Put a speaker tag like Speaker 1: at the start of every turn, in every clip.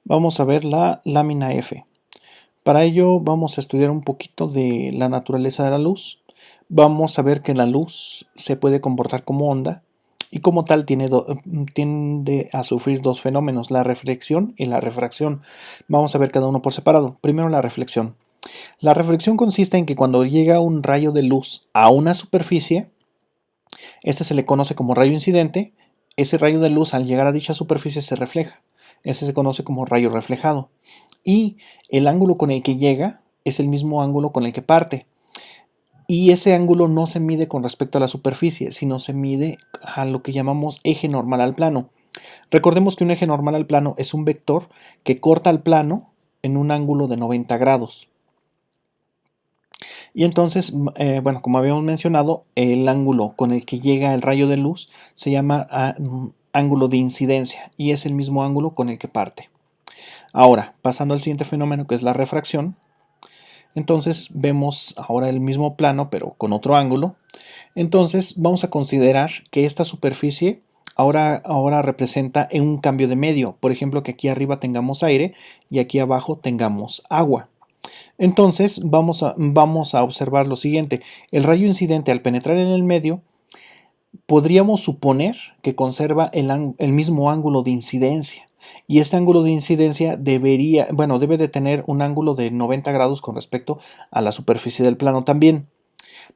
Speaker 1: Vamos a ver la lámina F. Para ello vamos a estudiar un poquito de la naturaleza de la luz. Vamos a ver que la luz se puede comportar como onda y como tal tiende a sufrir dos fenómenos, la reflexión y la refracción. Vamos a ver cada uno por separado. Primero la reflexión. La reflexión consiste en que cuando llega un rayo de luz a una superficie, este se le conoce como rayo incidente. Ese rayo de luz al llegar a dicha superficie se refleja. Ese se conoce como rayo reflejado. Y el ángulo con el que llega es el mismo ángulo con el que parte. Y ese ángulo no se mide con respecto a la superficie, sino se mide a lo que llamamos eje normal al plano. Recordemos que un eje normal al plano es un vector que corta el plano en un ángulo de 90 grados. Y entonces, bueno, como habíamos mencionado, el ángulo con el que llega el rayo de luz se llama ángulo de incidencia y es el mismo ángulo con el que parte. Ahora, pasando al siguiente fenómeno que es la refracción, entonces vemos ahora el mismo plano pero con otro ángulo. Entonces vamos a considerar que esta superficie ahora representa un cambio de medio. Por ejemplo, que aquí arriba tengamos aire y aquí abajo tengamos agua. Entonces vamos a observar lo siguiente. El rayo incidente al penetrar en el medio, podríamos suponer que conserva el mismo ángulo de incidencia. Y este ángulo de incidencia debe de tener un ángulo de 90 grados con respecto a la superficie del plano también.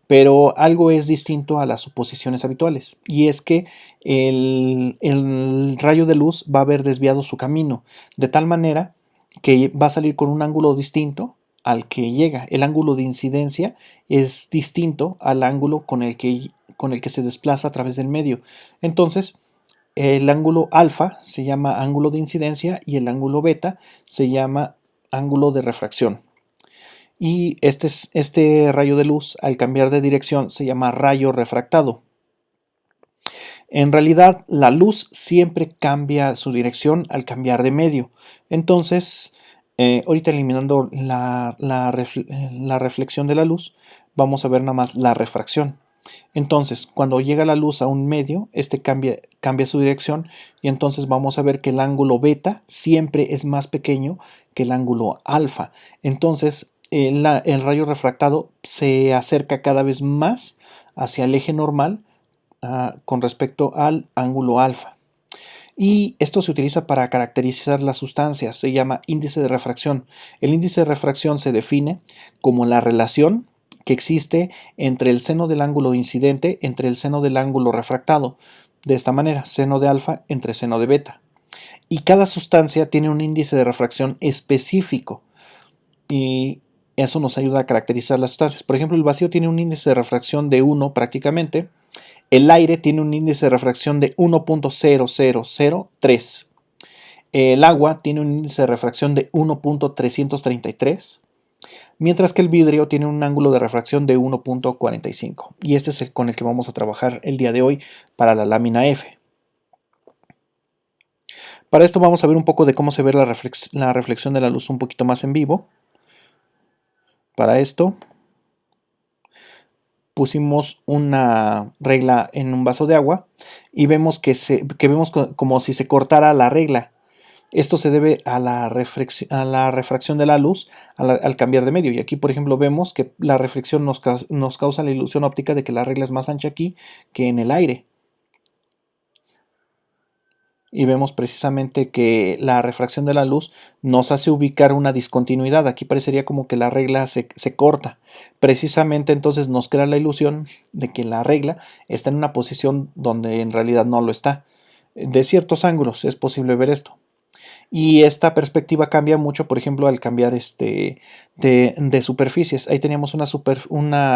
Speaker 1: Pero algo es distinto a las suposiciones habituales, y es que el rayo de luz va a haber desviado su camino, de tal manera que va a salir con un ángulo distinto al que llega. El ángulo de incidencia es distinto al ángulo con el que se desplaza a través del medio. Entonces, el ángulo alfa se llama ángulo de incidencia y el ángulo beta se llama ángulo de refracción. Y este rayo de luz, al cambiar de dirección, se llama rayo refractado. En realidad, la luz siempre cambia su dirección al cambiar de medio. Entonces, ahorita eliminando la reflexión de la luz, vamos a ver nada más la refracción. Entonces, cuando llega la luz a un medio, este cambia su dirección y entonces vamos a ver que el ángulo beta siempre es más pequeño que el ángulo alfa. Entonces, el rayo refractado se acerca cada vez más hacia el eje normal con respecto al ángulo alfa. Y esto se utiliza para caracterizar las sustancias, se llama índice de refracción. El índice de refracción se define como la relación que existe entre el seno del ángulo incidente entre el seno del ángulo refractado. De esta manera, seno de alfa entre seno de beta. Y cada sustancia tiene un índice de refracción específico. Y eso nos ayuda a caracterizar las sustancias. Por ejemplo, el vacío tiene un índice de refracción de 1 prácticamente. El aire tiene un índice de refracción de 1.0003. El agua tiene un índice de refracción de 1.333, mientras que el vidrio tiene un ángulo de refracción de 1.45. Y este es el con el que vamos a trabajar el día de hoy para la lámina F. Para esto vamos a ver un poco de cómo se ve la reflexión de la luz un poquito más en vivo. Para esto pusimos una regla en un vaso de agua y vemos que vemos como si se cortara la regla. Esto se debe a la refracción de la luz al cambiar de medio. Y aquí, por ejemplo, vemos que la reflexión nos causa la ilusión óptica de que la regla es más ancha aquí que en el aire. Y vemos precisamente que la refracción de la luz nos hace ubicar una discontinuidad. Aquí parecería como que la regla se corta. Precisamente entonces nos crea la ilusión de que la regla está en una posición donde en realidad no lo está. De ciertos ángulos es posible ver esto. Y esta perspectiva cambia mucho, por ejemplo, al cambiar de superficies. Ahí teníamos una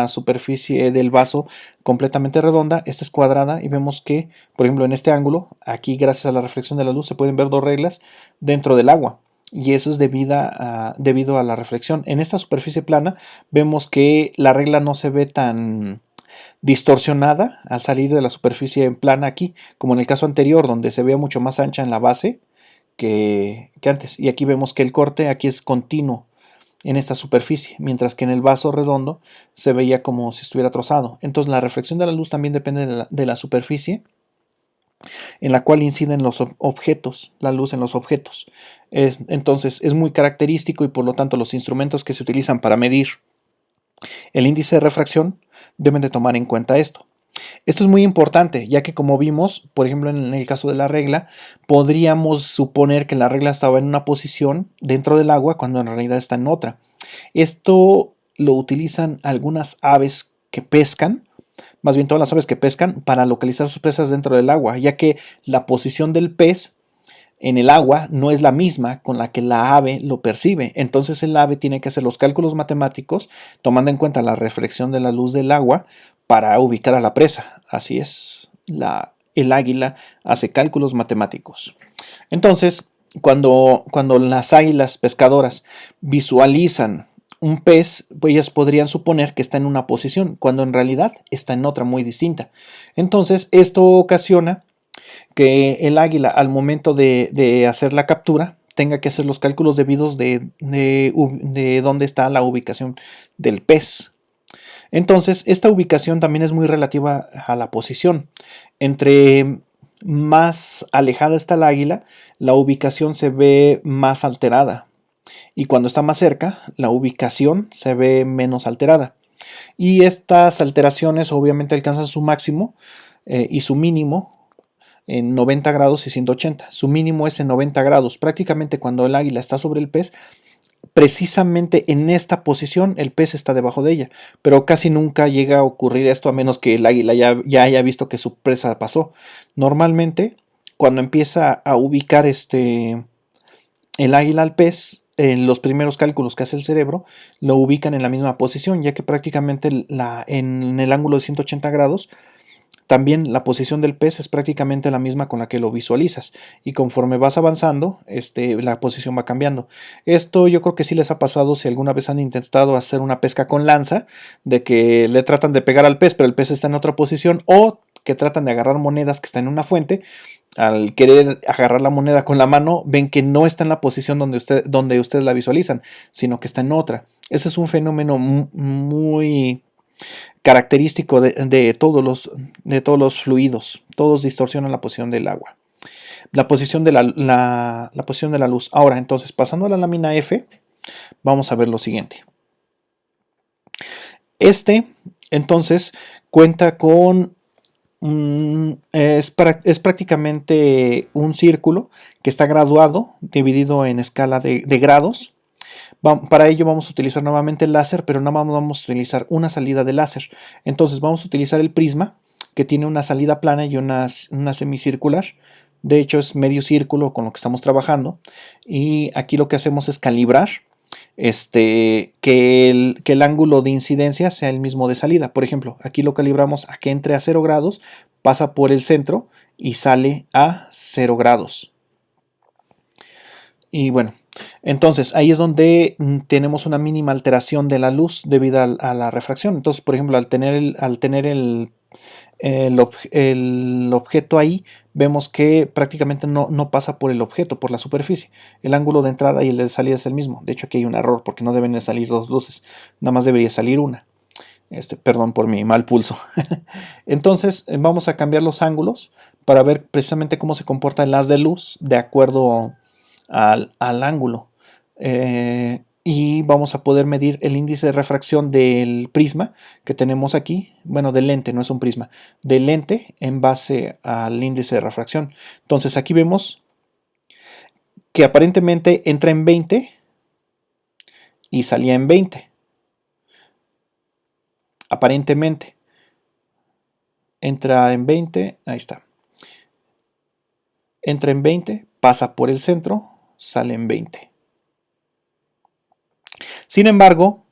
Speaker 1: superficie del vaso completamente redonda, esta es cuadrada y vemos que, por ejemplo, en este ángulo, aquí gracias a la reflexión de la luz se pueden ver dos reglas dentro del agua. Y eso es debido a la reflexión. En esta superficie plana vemos que la regla no se ve tan distorsionada al salir de la superficie plana aquí, como en el caso anterior, donde se veía mucho más ancha en la base que antes. Y aquí vemos que el corte aquí es continuo en esta superficie, mientras que en el vaso redondo se veía como si estuviera trozado. Entonces la reflexión de la luz también depende de la superficie en la cual inciden los objetos, la luz en los objetos. Entonces es muy característico y por lo tanto los instrumentos que se utilizan para medir el índice de refracción deben de tomar en cuenta esto. Esto es muy importante, ya que como vimos, por ejemplo en el caso de la regla, podríamos suponer que la regla estaba en una posición dentro del agua cuando en realidad está en otra. Esto lo utilizan algunas aves que pescan, más bien todas las aves que pescan, para localizar sus presas dentro del agua, ya que la posición del pez en el agua no es la misma con la que la ave lo percibe. Entonces el ave tiene que hacer los cálculos matemáticos tomando en cuenta la reflexión de la luz del agua para ubicar a la presa. Así es, el águila hace cálculos matemáticos. Entonces, cuando las águilas pescadoras visualizan un pez, pues ellas podrían suponer que está en una posición, cuando en realidad está en otra muy distinta. Entonces, esto ocasiona que el águila, al momento de hacer la captura, tenga que hacer los cálculos debidos de dónde está la ubicación del pez. Entonces, esta ubicación también es muy relativa a la posición. Entre más alejada está el águila, la ubicación se ve más alterada. Y cuando está más cerca, la ubicación se ve menos alterada. Y estas alteraciones obviamente alcanzan su máximo y su mínimo en 90 grados y 180. Su mínimo es en 90 grados. Prácticamente cuando el águila está sobre el pez, precisamente en esta posición el pez está debajo de ella, pero casi nunca llega a ocurrir esto a menos que el águila ya haya visto que su presa pasó. Normalmente, cuando empieza a ubicar el águila al pez, en los primeros cálculos que hace el cerebro, lo ubican en la misma posición, ya que prácticamente en el ángulo de 180 grados también la posición del pez es prácticamente la misma con la que lo visualizas y conforme vas avanzando, la posición va cambiando. Esto yo creo que sí les ha pasado si alguna vez han intentado hacer una pesca con lanza, de que le tratan de pegar al pez, pero el pez está en otra posición, o que tratan de agarrar monedas que están en una fuente. Al querer agarrar la moneda con la mano, ven que no está en la posición donde ustedes la visualizan, sino que está en otra. Ese es un fenómeno muy característico de todos los fluidos. Todos distorsionan la posición del agua. La posición de la posición de la luz. Ahora, entonces, pasando a la lámina F, vamos a ver lo siguiente. Entonces, cuenta con es prácticamente un círculo que está graduado, dividido en escala de grados. Para ello vamos a utilizar nuevamente el láser, pero nada más vamos a utilizar una salida de láser. Entonces vamos a utilizar el prisma, que tiene una salida plana y una semicircular. De hecho es medio círculo con lo que estamos trabajando. Y aquí lo que hacemos es calibrar que el ángulo de incidencia sea el mismo de salida. Por ejemplo, aquí lo calibramos a que entre a 0 grados, pasa por el centro y sale a 0 grados. Y bueno, entonces ahí es donde tenemos una mínima alteración de la luz debido a la refracción. Entonces, por ejemplo, al tener el objeto ahí, vemos que prácticamente no pasa por el objeto, por la superficie. El ángulo de entrada y el de salida es el mismo. De hecho, aquí hay un error porque no deben de salir dos luces, nada más debería salir una. Perdón por mi mal pulso. Entonces, vamos a cambiar los ángulos para ver precisamente cómo se comporta el haz de luz de acuerdo al ángulo. Y vamos a poder medir el índice de refracción del prisma que tenemos aquí, bueno, del lente, no es un prisma, del lente en base al índice de refracción. Entonces aquí vemos que aparentemente entra en 20 y salía en 20. Aparentemente entra en 20, ahí está. Entra en 20, pasa por el centro, sale en 20. Sin embargo,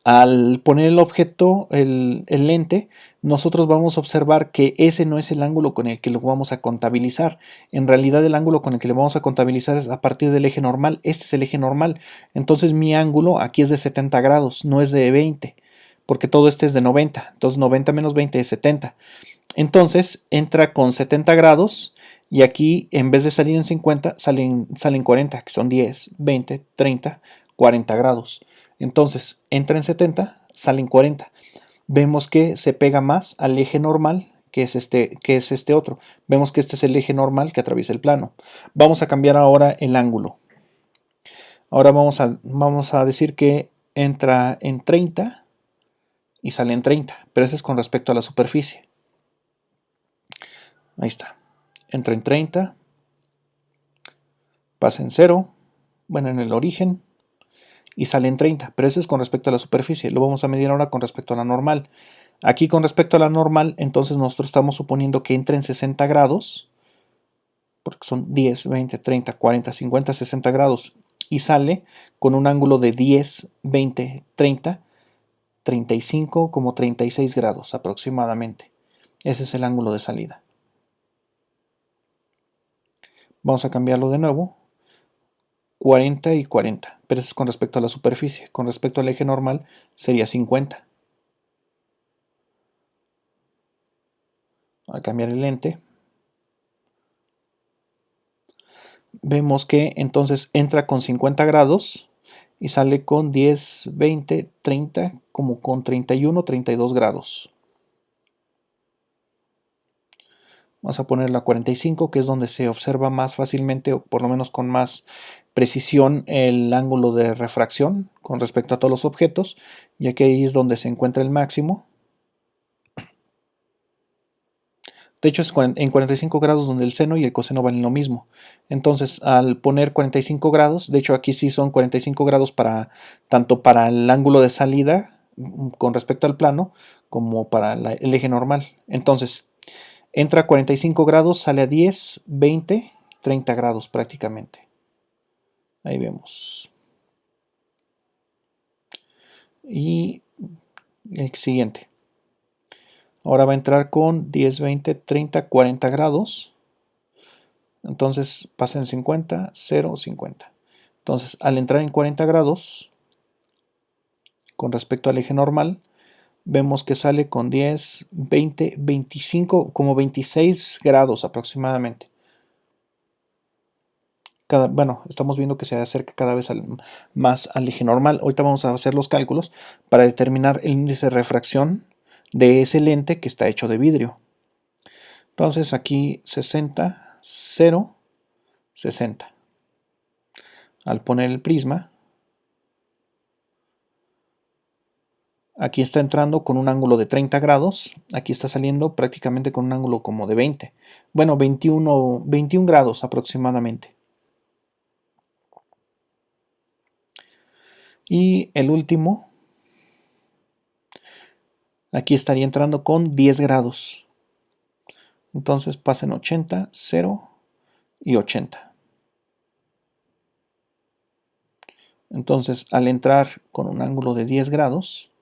Speaker 1: al poner el objeto, el lente, nosotros vamos a observar que ese no es el ángulo con el que lo vamos a contabilizar. En realidad el ángulo con el que lo vamos a contabilizar es a partir del eje normal. Este es el eje normal. Entonces mi ángulo aquí es de 70 grados, no es de 20, porque todo este es de 90. Entonces 90 menos 20 es 70. Entonces entra con 70 grados y aquí en vez de salir en 50 salen 40, que son 10, 20, 30, 40 grados. Entonces entra en 70, sale en 40. Vemos que se pega más al eje normal que es este otro. Vemos que este es el eje normal que atraviesa el plano. Vamos a cambiar ahora el ángulo. Ahora vamos a decir que entra en 30 y sale en 30, pero eso es con respecto a la superficie. Ahí está. Entra en 30, pasa en 0, bueno, en el origen, y sale en 30, pero eso es con respecto a la superficie. Lo vamos a medir ahora con respecto a la normal. Aquí con respecto a la normal, entonces nosotros estamos suponiendo que entra en 60 grados, porque son 10, 20, 30, 40, 50, 60 grados, y sale con un ángulo de 10, 20, 30, 35, como 36 grados aproximadamente. Ese es el ángulo de salida. Vamos a cambiarlo de nuevo. 40 y 40, pero eso es con respecto a la superficie. Con respecto al eje normal sería 50. Al cambiar el lente, vemos que entonces entra con 50 grados y sale con 10, 20, 30, como con 31, 32 grados. Vamos a poner la 45, que es donde se observa más fácilmente, o por lo menos con más precisión, el ángulo de refracción con respecto a todos los objetos, ya que ahí es donde se encuentra el máximo. De hecho, es en 45 grados donde el seno y el coseno valen lo mismo. Entonces, al poner 45 grados, de hecho aquí sí son 45 grados tanto para el ángulo de salida con respecto al plano, como para el eje normal. Entonces, entra a 45 grados, sale a 10, 20, 30 grados prácticamente. Ahí vemos. Y el siguiente. Ahora va a entrar con 10, 20, 30, 40 grados. Entonces pasa en 50, 0, 50. Entonces, al entrar en 40 grados, con respecto al eje normal, vemos que sale con 10, 20, 25, como 26 grados aproximadamente. Bueno, estamos viendo que se acerca cada vez más al eje normal. Ahorita vamos a hacer los cálculos para determinar el índice de refracción de ese lente que está hecho de vidrio. Entonces aquí 60, 0, 60. Al poner el prisma, aquí está entrando con un ángulo de 30 grados, aquí está saliendo prácticamente con un ángulo como de 20. Bueno, 21 grados aproximadamente. Y el último, aquí estaría entrando con 10 grados. Entonces pasen 80, 0 y 80. Entonces, al entrar con un ángulo de 10 grados,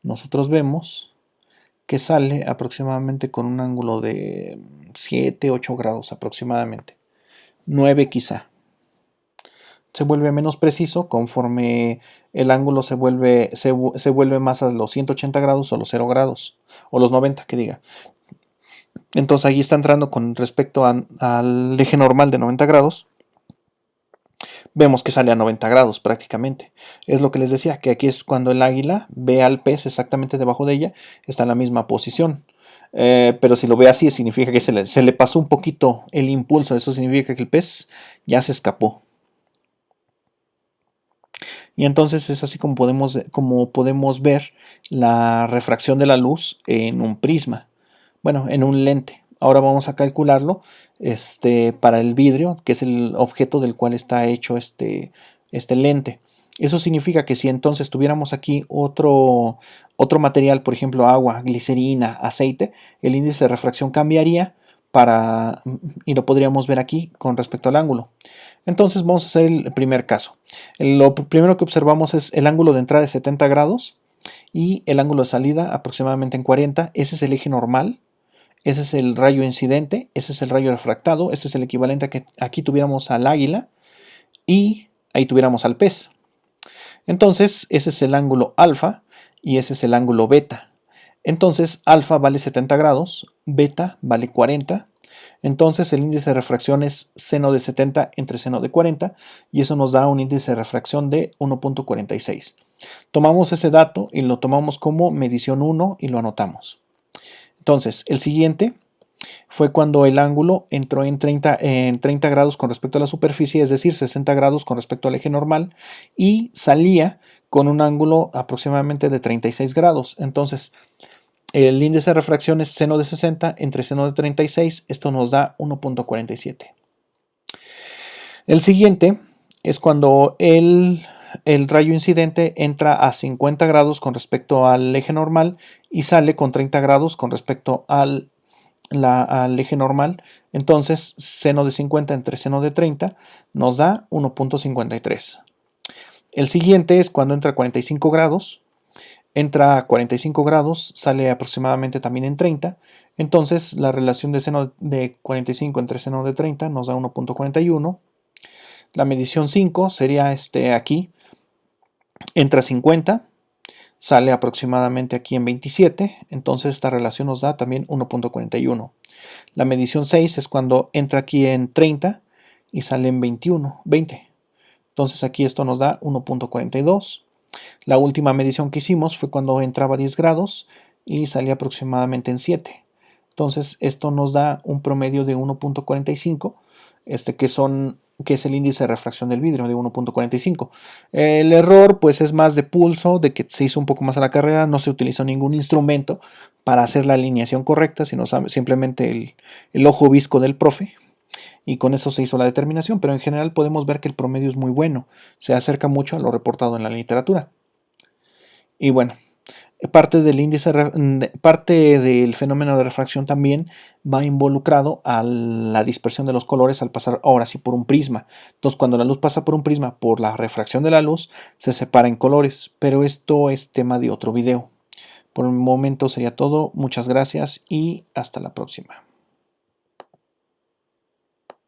Speaker 1: nosotros vemos que sale aproximadamente con un ángulo de 7, 8 grados aproximadamente. 9 quizá. Se vuelve menos preciso conforme el ángulo se vuelve más a los 180 grados o los 0 grados, o los 90 que diga. Entonces ahí está entrando con respecto al eje normal de 90 grados. Vemos que sale a 90 grados prácticamente. Es lo que les decía, que aquí es cuando el águila ve al pez exactamente debajo de ella, está en la misma posición. Pero si lo ve así, significa que se le pasó un poquito el impulso. Eso significa que el pez ya se escapó. Y entonces es así como podemos ver la refracción de la luz en un prisma. Bueno, en un lente. Ahora vamos a calcularlo para el vidrio, que es el objeto del cual está hecho este lente. Eso significa que si entonces tuviéramos aquí otro material, por ejemplo agua, glicerina, aceite, el índice de refracción cambiaría y lo podríamos ver aquí con respecto al ángulo. Entonces vamos a hacer el primer caso. Lo primero que observamos es el ángulo de entrada de 70 grados y el ángulo de salida aproximadamente en 40. Ese es el eje normal. Ese es el rayo incidente, ese es el rayo refractado, este es el equivalente a que aquí tuviéramos al águila y ahí tuviéramos al pez. Entonces, ese es el ángulo alfa y ese es el ángulo beta. Entonces, alfa vale 70 grados, beta vale 40. Entonces, el índice de refracción es seno de 70 entre seno de 40 y eso nos da un índice de refracción de 1.46. Tomamos ese dato y lo tomamos como medición 1 y lo anotamos. Entonces, el siguiente fue cuando el ángulo entró en 30 grados con respecto a la superficie, es decir, 60 grados con respecto al eje normal, y salía con un ángulo aproximadamente de 36 grados. Entonces, el índice de refracción es seno de 60 entre seno de 36, esto nos da 1.47. El siguiente es cuando el rayo incidente entra a 50 grados con respecto al eje normal y sale con 30 grados con respecto al eje normal. Entonces, seno de 50 entre seno de 30 nos da 1.53. El siguiente es cuando entra a 45 grados. Entra a 45 grados, sale aproximadamente también en 30. Entonces, la relación de seno de 45 entre seno de 30 nos da 1.41. La medición 5 sería aquí. Entra a 50, sale aproximadamente aquí en 27. Entonces, esta relación nos da también 1.41. La medición 6 es cuando entra aquí en 30 y sale en 20. Entonces aquí esto nos da 1.42. La última medición que hicimos fue cuando entraba a 10 grados y salía aproximadamente en 7. Entonces esto nos da un promedio de 1.45, que es el índice de refracción del vidrio de 1.45. El error pues es más de pulso, de que se hizo un poco más a la carrera, no se utilizó ningún instrumento para hacer la alineación correcta, sino simplemente el ojo visco del profe, y con eso se hizo la determinación, pero en general podemos ver que el promedio es muy bueno, se acerca mucho a lo reportado en la literatura. Y bueno, parte del fenómeno de refracción también va involucrado a la dispersión de los colores al pasar ahora sí por un prisma. Entonces, cuando la luz pasa por un prisma, por la refracción de la luz, se separa en colores, pero esto es tema de otro video. Por el momento sería todo, muchas gracias y hasta la próxima.